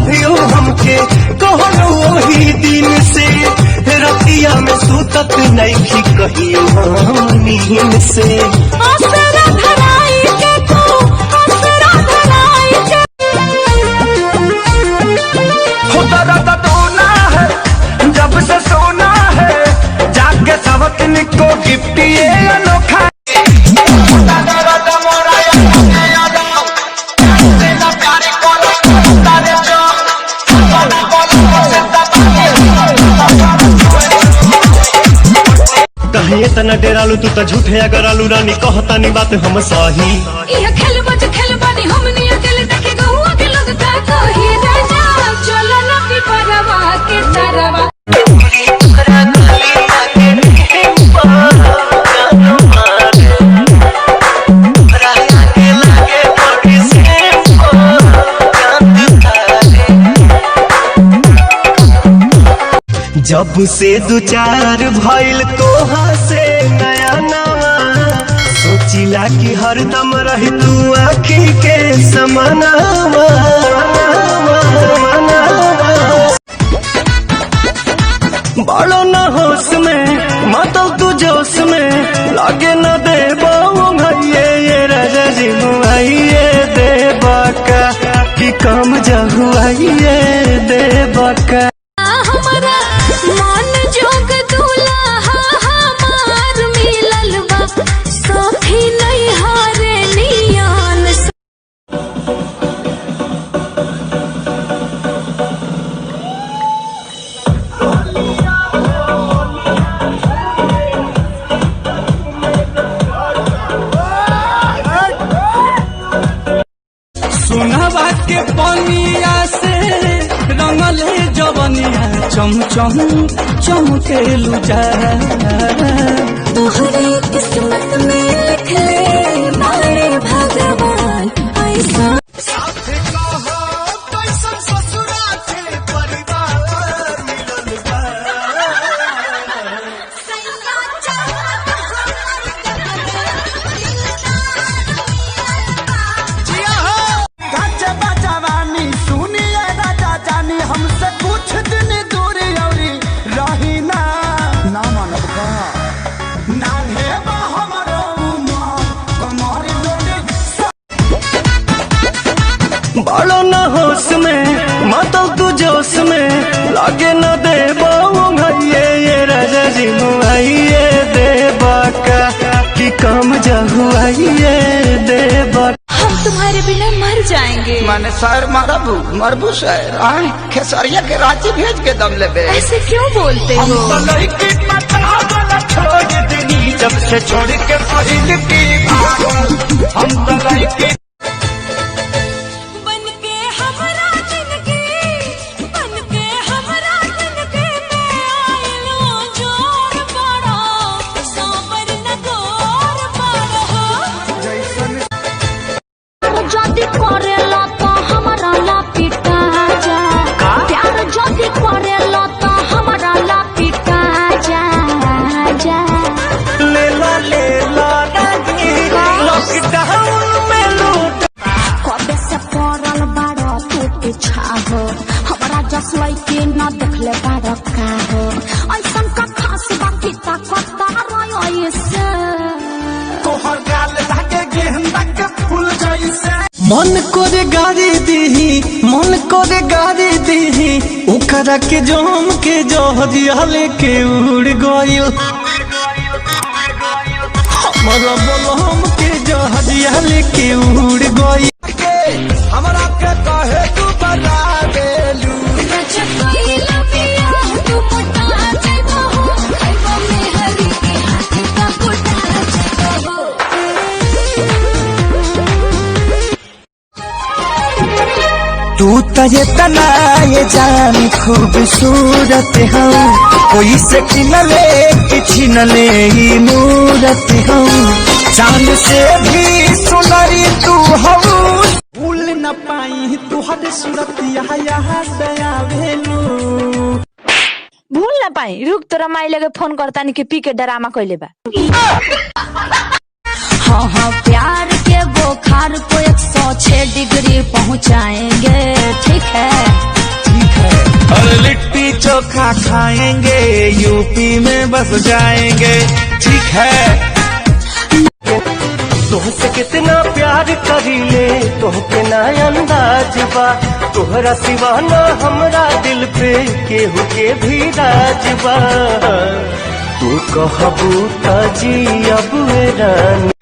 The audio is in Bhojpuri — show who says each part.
Speaker 1: लभियो हमके कहलो वही दिन से रतिया में सुतत नहीं कहियो हम नींद से जब से सोना है जाके सबक को गिफ्ट ये अनोखा कहे तना डेरालू तू तो झूठे अगर आलू रानी कहता नी बात हम सही
Speaker 2: खेल बानी हमनी अकेले देखे गहुआ के लोग का कही राजा चलो ना पिपरवा के तरवा
Speaker 1: जब से दो चार भइल तोहा से नया नवा सोचिला कि हरदम रही तू आँखी के समानावा बड़ो न होश में मातल तू जोश में लागे न दे भैये ये राजा जी मुआइये दे बाका कि कम जहुआइये दे बाका
Speaker 3: सोनावा के पनिया से रंगल जवनिया चम चम चमके लुजा
Speaker 2: तोहरे किस्मत में लिख ले मारे भगवान ऐसा
Speaker 1: बड़ो न होश में मातल तू जोश में लागे न दे भैये ये राजा जी मुआइये दे बाका कि कम जहुआइये दे बाका
Speaker 2: हम तुम्हारे बिना मर जाएंगे।
Speaker 3: मैंने शायर मरबू शायर खेसरिया के रांची भेज के दम ले
Speaker 2: ऐसे क्यों बोलते हो?
Speaker 1: छोड़ देनी जब से छोड़ के पहिल की हम तो
Speaker 2: हमारा जसवाई के न देखले बार का हो ऐसा का खास बाकी
Speaker 1: तोहर गाल लागे गेंदा के फूल जैसे मन करे गाड़ी दीही मन करे गाड़ी दीही ओकरा के जोम के जहरिया लेके उड़ गइल हमारा बलम के जहरिया लेके उड़ गइल हमरा के कहे तू बता देलू तू तजे तना ये जान खूबसूरत हो कोई से किनले किछि न ले ही मूरत हो चांद से भी सुनरी तू हो भूल न पाई तुहर सूरत यहाँ दया भेलू
Speaker 4: भूल न पाई रुक तोरा माई लगे फोन करता नहीं के पी के ड्रामा कइले बा।
Speaker 2: हाँ हाँ प्यार के बुखार को 106 डिग्री पहुँचाएंगे ठीक है।
Speaker 1: चोखा खाएंगे, यूपी में बस जाएंगे। ठीक है।
Speaker 5: तोहसे कितना प्यार करीले, तोहके ना अंदाज बा, तोहरा सिवा ना हमरा दिल पे केहू के भी राज बा। तू कहबू त जी अब रानी।